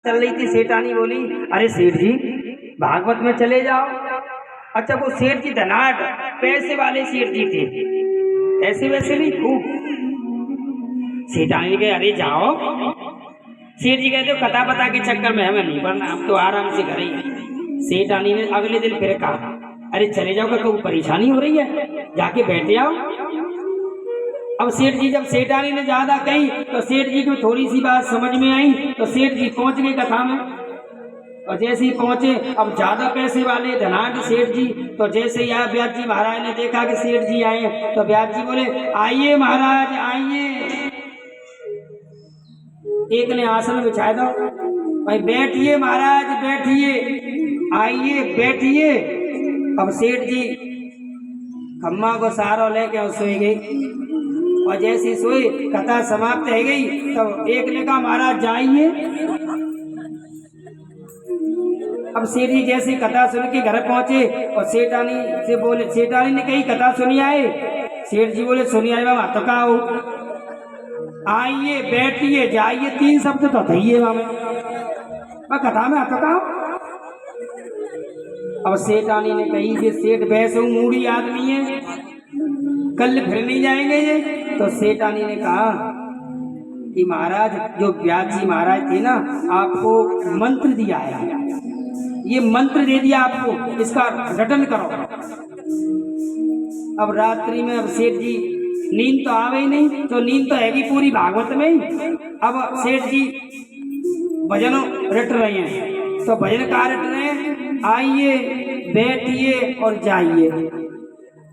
चल रही थी, सेठानी बोली, अरे सेठ जी भागवत में चले जाओ। अच्छा वो सेठ जी धनाढ़ पैसे वाले सेठ जी थे, ऐसे वैसे नहीं, खूब। सेठानी कहे अरे जाओ। सेठ जी कहते कथा पता के चक्कर में हमें नहीं पड़ना, हम तो आराम से घर ही हैं। सेठानी ने अगले दिन फिर कहा अरे चले जाओ, का कोई परेशानी हो रही है, जाके बैठे आओ। अब सेठ जी जब सेठानी ने ज्यादा कही तो सेठ जी को थोड़ी सी बात समझ में आई, तो सेठ जी पहुंच गए कथा में। और जैसे ही पहुंचे, अब ज्यादा पैसे वाले धनाढ़ सेठ जी, तो जैसे ही आया ब्यास जी महाराज ने देखा कि सेठ जी आए हैं, तो ब्यास जी बोले आइए महाराज आइए। एक ने आसन बिछा दो, भाई बैठिए महाराज बैठिए, आइए बैठिए। अब सेठ जी खम्मा को सहारा लेके और सोई गई, और जैसी सोई कथा समाप्त हो गई, तब एक ने कहा महाराज जाइए। अब सेठ जी जैसे कथा सुन के घर पहुंचे और सेठानी से बोले, सेठानी ने कही कथा सुनी आए? सेठ जी बोले सुनी आए बाबा, तो का हो, आइए बैठिए जाइए, 3 शब्द तो थइए मैं कथा में तो का। अब सेठानी ने कही कि सेठ वैसे मूड़ी आदमी है, कल फिर नहीं जाएंगे ये। तो सेठानी ने कहा कि महाराज जो व्यास जी महाराज थे ना, आपको मंत्र दिया है, ये मंत्र दे दिया आपको, इसका रटन करो। अब रात्रि में अब सेठ जी नींद तो आवे ही नहीं, तो नींद तो हैगी पूरी भागवत में ही। अब सेठ जी भजन रट रहे हैं, तो भजन का रट रहे हैं, आइए बैठिए और जाइए,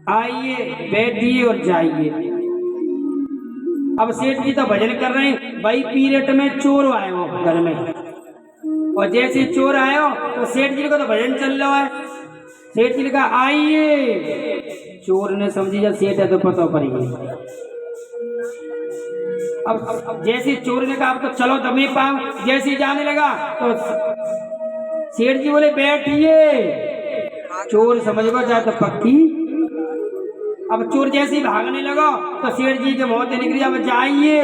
आइए बैठिए और जाइए। अब सेठ जी तो भजन कर रहे हैं, वही पीरियड में चोर आए हो घर में, और जैसे चोर आए हो तो सेठ जी को तो भजन चल रहा है। सेठ जी ने कहा आइए, चोर ने समझी जब सेठ है तो पता पड़ी। अब जैसे चोर ने कहा अब तो चलो दमे पाओ, जैसे जाने लगा तो सेठ जी बोले बैठिए। चोर समझ गो जाए तो पक्की। अब चोर जैसे ही भागने लगा तो सेठ जी के मुंह से निकली अब जाइए।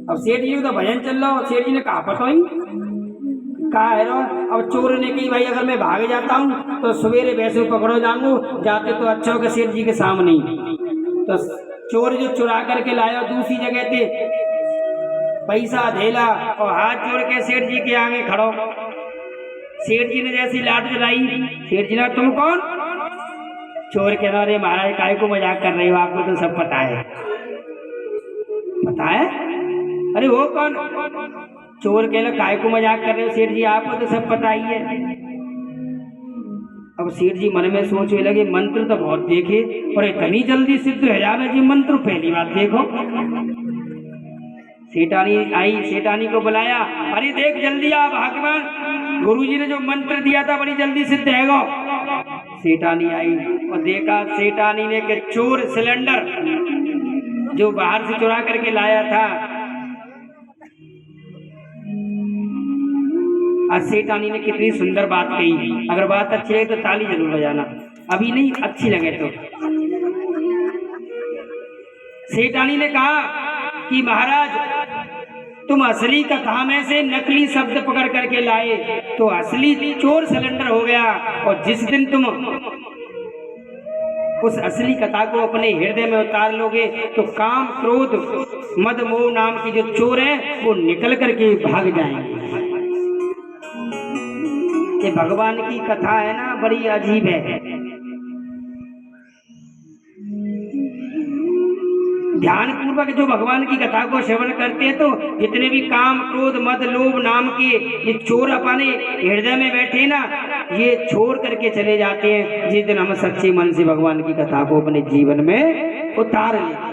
अब सेठ जी तो भजन चल रहा, सेठ जी ने कहा पता ही कहा है रो। अब चोर ने कही भाई अगर मैं भाग जाता हूँ तो सवेरे वैसे पकड़ो जाऊंगा, जाते तो अच्छा होगा सेठ जी के सामने ही। तो चोर जो चुरा करके लाया दूसरी जगह थे, पैसा धेला और हाथ जोड़ के सेठ जी के आगे खड़ो। सेठ जी ने जैसी लाठ जलाई, सेठ जी ने तुम कौन? चोर कह रहा अरे महाराज काय को मजाक कर रहे हो, आपको तो सब पता है। पता है? अरे वो कौन? चोर कह रहा काय को मजाक कर रहे हो सेठ जी, आपको तो सब पता ही है। अब सेठ जी मन में सोचने लगे मंत्र तो बहुत देखे और इतनी जल्दी सिद्ध हो जावे जी मंत्र, पहली बार देखो। सेठानी आई, सेठानी को बुलाया, अरे देख जल्दी आ भगवान, गुरुजी ने जो मंत्र दिया था बड़ी जल्दी सिद्ध है। सेठानी आई और देखा, सेठानी ने के चोर सिलेंडर जो बाहर से चुरा करके लाया था, आज सेठानी ने कितनी सुंदर बात कही। अगर बात अच्छी लगे तो ताली जरूर बजाना, अभी नहीं अच्छी लगे तो। सेठानी ने कहा कि महाराज तुम असली कथा में से नकली शब्द पकड़ करके लाए तो असली चोर सिलेंडर हो गया, और जिस दिन तुम उस असली कथा को अपने हृदय में उतार लोगे तो काम क्रोध मद मोह नाम की जो चोर हैं वो निकल करके भाग जाएंगे। ये भगवान की कथा है ना, बड़ी अजीब है। ध्यान पूर्वक जो भगवान की कथा को श्रवण करते हैं तो जितने भी काम क्रोध मद लोभ नाम के ये चोर अपने हृदय में बैठे ना, ये छोड़ करके चले जाते हैं जिस दिन हम सच्चे मन से भगवान की कथा को अपने जीवन में उतार लेते हैं।